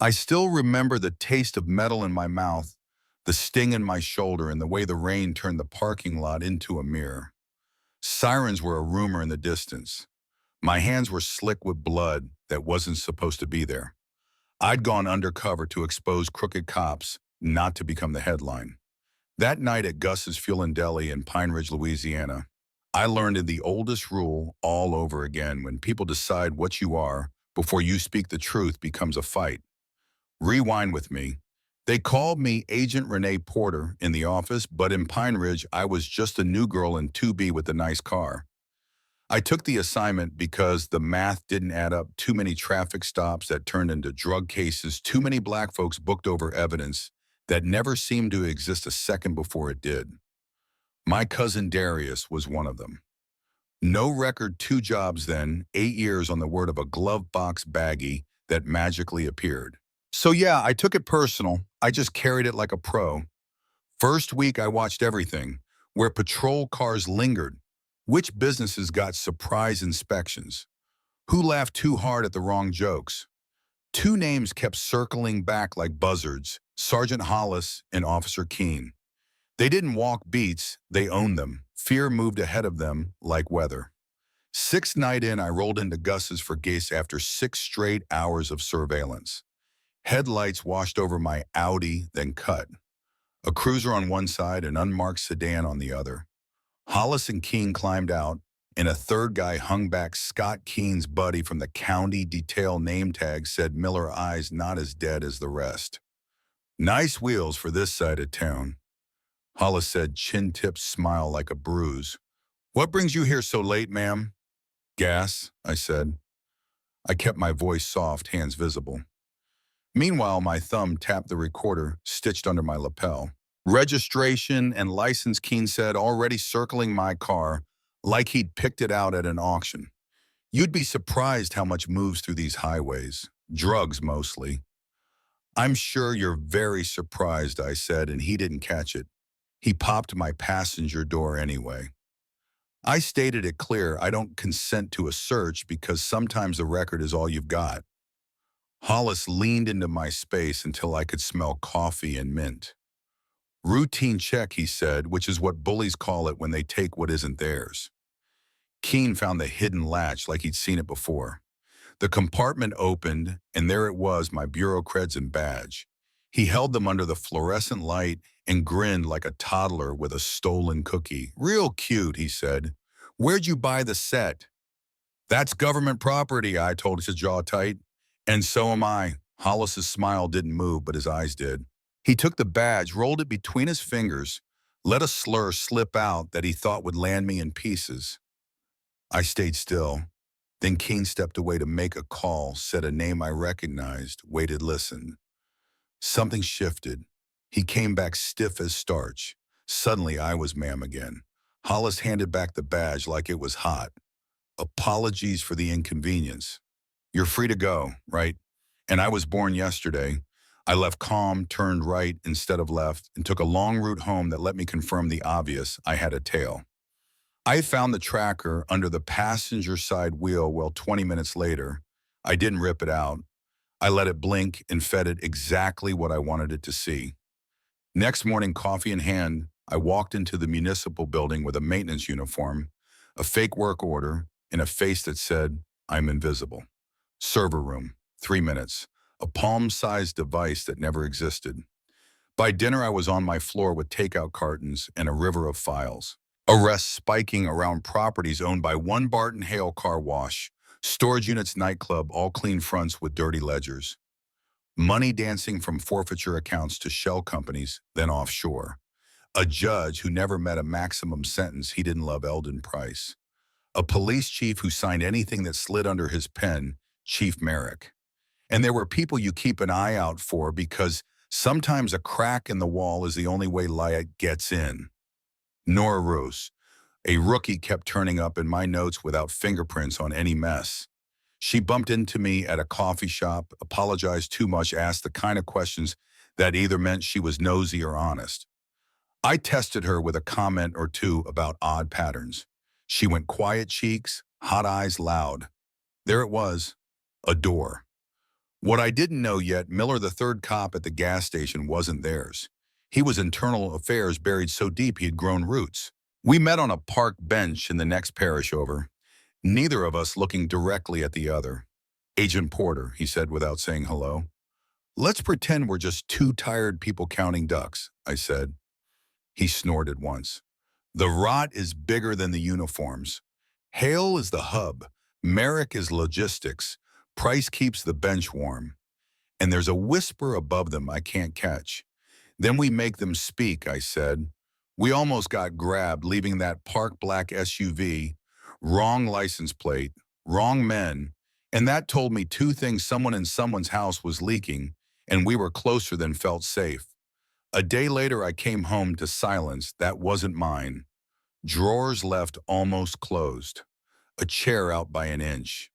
I still remember the taste of metal in my mouth, the sting in my shoulder, and the way the rain turned the parking lot into a mirror. Sirens were a rumor in the distance. My hands were slick with blood that wasn't supposed to be there. I'd gone undercover to expose crooked cops, not to become the headline. That night at Gus's Fuel and Deli in Pine Ridge, Louisiana, I learned the oldest rule all over again: when people decide what you are before you speak the truth becomes a fight. Rewind with me. They called me Agent Renee Porter in the office, but in Pine Ridge, I was just a new girl in 2B with a nice car. I took the assignment because the math didn't add up: too many traffic stops that turned into drug cases, too many black folks booked over evidence that never seemed to exist a second before it did. My cousin Darius was one of them. No record, 2 jobs then, 8 years on the word of a glove box baggie that magically appeared. So yeah, I took it personal. I just carried it like a pro. First week, I watched everything: where patrol cars lingered, which businesses got surprise inspections, who laughed too hard at the wrong jokes. Two names kept circling back like buzzards: Sergeant Hollis and Officer Keene. They didn't walk beats, they owned them. Fear moved ahead of them like weather. Sixth night in, I rolled into Gus's for gas after 6 straight hours of surveillance. Headlights washed over my Audi, then cut. A cruiser on one side, an unmarked sedan on the other. Hollis and Keene climbed out, and a third guy hung back. Scott, Keene's buddy from the county detail name tag, said Miller eyes not as dead as the rest. Nice wheels for this side of town. Hollis said, chin tips smile like a bruise. What brings you here so late, ma'am? Gas, I said. I kept my voice soft, hands visible. Meanwhile, my thumb tapped the recorder stitched under my lapel. Registration and license, Keene said, already circling my car like he'd picked it out at an auction. You'd be surprised how much moves through these highways. Drugs, mostly. I'm sure you're very surprised, I said, and he didn't catch it. He popped my passenger door anyway. I stated it clear: I don't consent to a search because sometimes the record is all you've got. Hollis leaned into my space until I could smell coffee and mint. Routine check, he said, which is what bullies call it when they take what isn't theirs. Keene found the hidden latch like he'd seen it before. The compartment opened, and there it was, my bureau creds and badge. He held them under the fluorescent light and grinned like a toddler with a stolen cookie. Real cute, he said. Where'd you buy the set? That's government property, I told his jaw tight. And so am I. Hollis's smile didn't move, but his eyes did. He took the badge, rolled it between his fingers, let a slur slip out that he thought would land me in pieces. I stayed still. Then Keene stepped away to make a call, said a name I recognized, waited, listened. Something shifted. He came back stiff as starch. Suddenly, I was ma'am again. Hollis handed back the badge like it was hot. Apologies for the inconvenience. You're free to go, right? And I was born yesterday. I left calm, turned right instead of left, and took a long route home that let me confirm the obvious: I had a tail. I found the tracker under the passenger side wheel. Well, 20 minutes later, I didn't rip it out. I let it blink and fed it exactly what I wanted it to see. Next morning, coffee in hand, I walked into the municipal building with a maintenance uniform, a fake work order, and a face that said, I'm invisible. Server room, 3 minutes, a palm-sized device that never existed. By dinner, I was on my floor with takeout cartons and a river of files. Arrests spiking around properties owned by one Barton Hale car wash, storage units, nightclub, all clean fronts with dirty ledgers. Money dancing from forfeiture accounts to shell companies, then offshore. A judge who never met a maximum sentence he didn't love, Eldon Price. A police chief who signed anything that slid under his pen, Chief Merrick. And there were people you keep an eye out for because sometimes a crack in the wall is the only way light gets in. Nora Roos, a rookie, kept turning up in my notes without fingerprints on any mess. She bumped into me at a coffee shop, apologized too much, asked the kind of questions that either meant she was nosy or honest. I tested her with a comment or two about odd patterns. She went quiet cheeks, hot eyes, loud. There it was, a door. What I didn't know yet, Miller, the third cop at the gas station, wasn't theirs. He was internal affairs buried so deep he had grown roots. We met on a park bench in the next parish over, neither of us looking directly at the other. Agent Porter, he said without saying hello. Let's pretend we're just two tired people counting ducks, I said. He snorted once. The rot is bigger than the uniforms. Hale is the hub. Merrick is logistics. Price keeps the bench warm. And there's a whisper above them I can't catch. Then we make them speak, I said. We almost got grabbed leaving that park black SUV, wrong license plate, wrong men, and that told me two things: someone in someone's house was leaking, and we were closer than felt safe. A day later I came home to silence that wasn't mine. Drawers left almost closed. A chair out by an inch.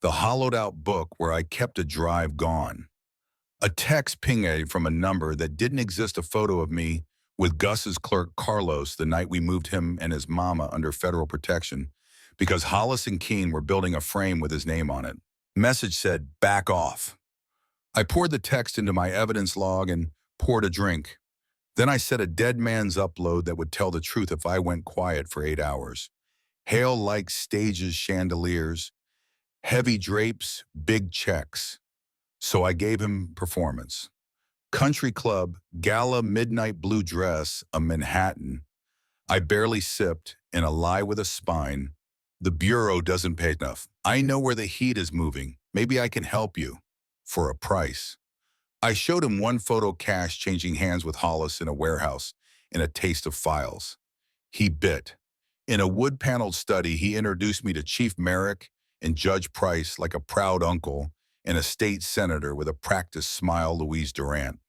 The hollowed-out book where I kept a drive gone. A text pinged from a number that didn't exist, a photo of me with Gus's clerk Carlos the night we moved him and his mama under federal protection because Hollis and Keene were building a frame with his name on it. Message said, "Back off." I poured the text into my evidence log and poured a drink. Then I set a dead man's upload that would tell the truth if I went quiet for 8 hours. Hale liked stages, chandeliers, heavy drapes, big checks. So I gave him performance. Country club, gala, midnight blue dress, a Manhattan. I barely sipped, in a lie with a spine. The bureau doesn't pay enough. I know where the heat is moving. Maybe I can help you. For a price. I showed him one photo cash changing hands with Hollis in a warehouse in a taste of files. He bit. In a wood-paneled study, he introduced me to Chief Merrick and Judge Price like a proud uncle and a state senator with a practiced smile, Louise Durant.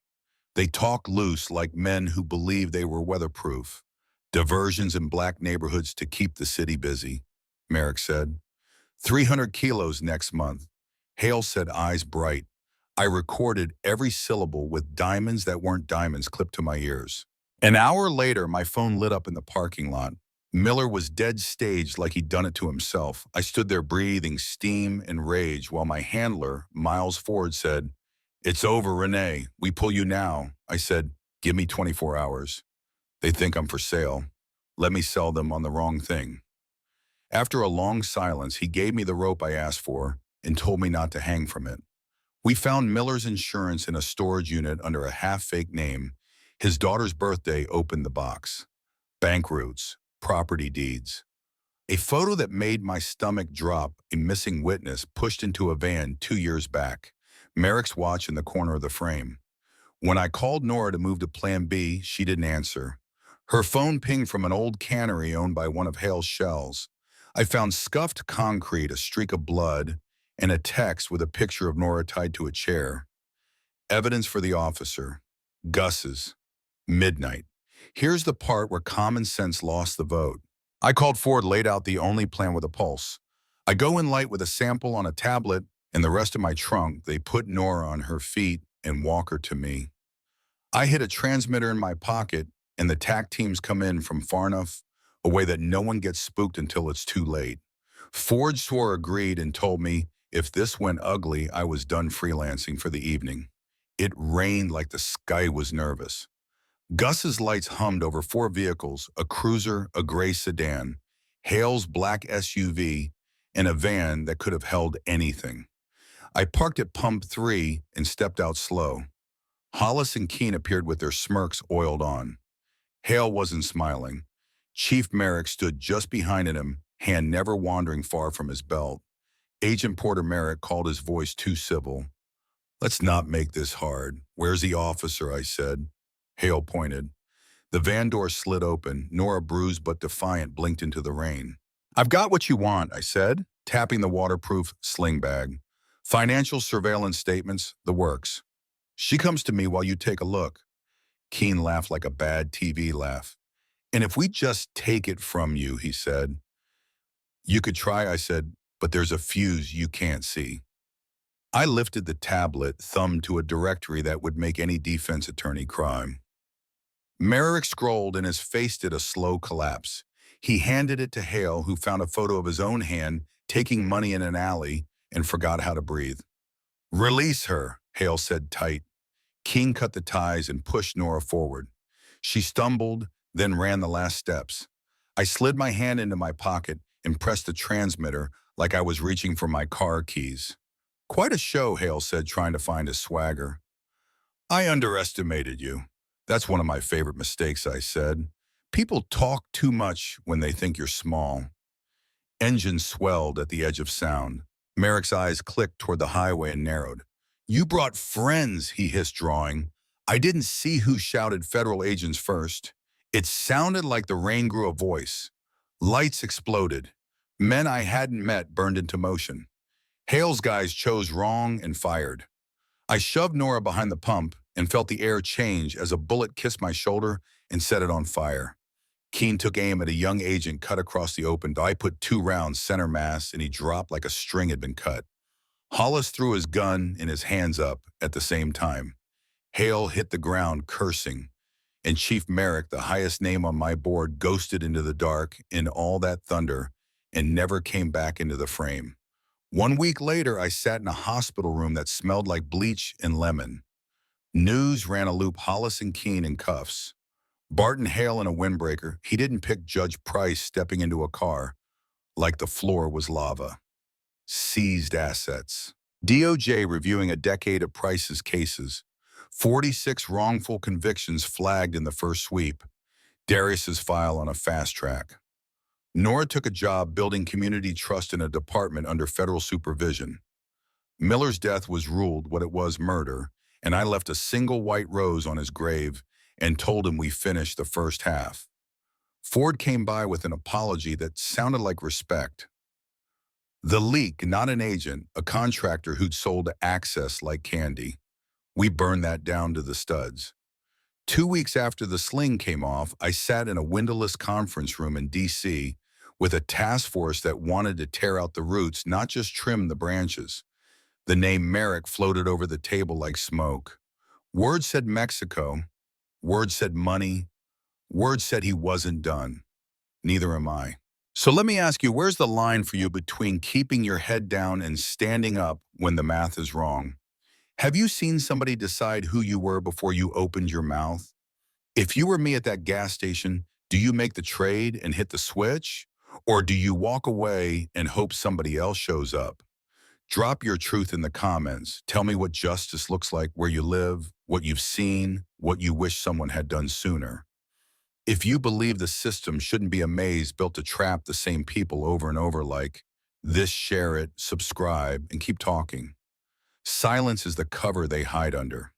They talk loose like men who believe they were weatherproof. Diversions in black neighborhoods to keep the city busy, Merrick said. 300 kilos next month. Hale said, eyes bright. I recorded every syllable with diamonds that weren't diamonds clipped to my ears. An hour later, my phone lit up in the parking lot. Miller was dead staged like he'd done it to himself. I stood there breathing steam and rage while my handler, Miles Ford, said, "It's over, Renee. We pull you now." I said, "Give me 24 hours. They think I'm for sale. Let me sell them on the wrong thing." After a long silence, he gave me the rope I asked for and told me not to hang from it. We found Miller's insurance in a storage unit under a half-fake name. His daughter's birthday opened the box. Bank routes, property deeds. A photo that made my stomach drop, a missing witness pushed into a van 2 years back. Merrick's watch in the corner of the frame. When I called Nora to move to Plan B, she didn't answer. Her phone pinged from an old cannery owned by one of Hale's shells. I found scuffed concrete, a streak of blood, and a text with a picture of Nora tied to a chair. Evidence for the officer. Gus's. Midnight. Here's the part where common sense lost the vote. I called Ford, laid out the only plan with a pulse. I go in light with a sample on a tablet and the rest of my trunk. They put Nora on her feet and walk her to me. I hit a transmitter in my pocket and the TAC teams come in from far enough away that no one gets spooked until it's too late. Ford swore agreed and told me if this went ugly, I was done freelancing for the evening. It rained like the sky was nervous. Gus's lights hummed over 4 vehicles, a cruiser, a gray sedan, Hale's black SUV, and a van that could have held anything. I parked at pump 3 and stepped out slow. Hollis and Keene appeared with their smirks oiled on. Hale wasn't smiling. Chief Merrick stood just behind him, hand never wandering far from his belt. Agent Porter Merrick called his voice too civil. "Let's not make this hard. Where's the officer?" I said. Hale pointed. The van door slid open. Nora, bruised but defiant, blinked into the rain. "I've got what you want," I said, tapping the waterproof sling bag. "Financial surveillance statements, the works. She comes to me while you take a look." Keene laughed like a bad TV laugh. "And if we just take it from you," he said. "You could try," I said, "but there's a fuse you can't see." I lifted the tablet, thumbed to a directory that would make any defense attorney cry. Merrick scrolled and his face did a slow collapse. He handed it to Hale, who found a photo of his own hand taking money in an alley and forgot how to breathe. Release her, Hale said tight. King cut the ties and pushed Nora forward. She stumbled, then ran the last steps. I slid my hand into my pocket and pressed the transmitter like I was reaching for my car keys. Quite a show, Hale said, trying to find his swagger. I underestimated you. That's one of my favorite mistakes, I said. People talk too much when they think you're small. Engine swelled at the edge of sound. Merrick's eyes clicked toward the highway and narrowed. You brought friends, he hissed, drawing. I didn't see who shouted federal agents first. It sounded like the rain grew a voice. Lights exploded. Men I hadn't met burned into motion. Hale's guys chose wrong and fired. I shoved Nora behind the pump and felt the air change as a bullet kissed my shoulder and set it on fire. Keene took aim at a young agent cut across the open. I put 2 rounds center mass and he dropped like a string had been cut. Hollis threw his gun and his hands up at the same time. Hale hit the ground cursing, and Chief Merrick, the highest name on my board, ghosted into the dark in all that thunder and never came back into the frame. 1 week later, I sat in a hospital room that smelled like bleach and lemon. News ran a loop Hollis and Keene in cuffs. Barton Hale in a windbreaker. He didn't pick Judge Price stepping into a car like the floor was lava. Seized assets. DOJ reviewing a decade of Price's cases. 46 wrongful convictions flagged in the first sweep. Darius's file on a fast track. Nora took a job building community trust in a department under federal supervision. Miller's death was ruled what it was, murder, and I left a single white rose on his grave and told him we finished the first half. Ford came by with an apology that sounded like respect. The leak, not an agent, a contractor who'd sold access like candy. We burned that down to the studs. 2 weeks after the sling came off, I sat in a windowless conference room in D.C. with a task force that wanted to tear out the roots, not just trim the branches. The name Merrick floated over the table like smoke. Word said Mexico. Word said money. Word said he wasn't done. Neither am I. So let me ask you, where's the line for you between keeping your head down and standing up when the math is wrong? Have you seen somebody decide who you were before you opened your mouth? If you were me at that gas station, do you make the trade and hit the switch? Or do you walk away and hope somebody else shows up? Drop your truth in the comments. Tell me what justice looks like where you live, what you've seen, what you wish someone had done sooner. If you believe the system shouldn't be a maze built to trap the same people over and over like this, share it, subscribe, and keep talking. Silence is the cover they hide under.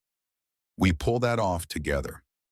We pull that off together.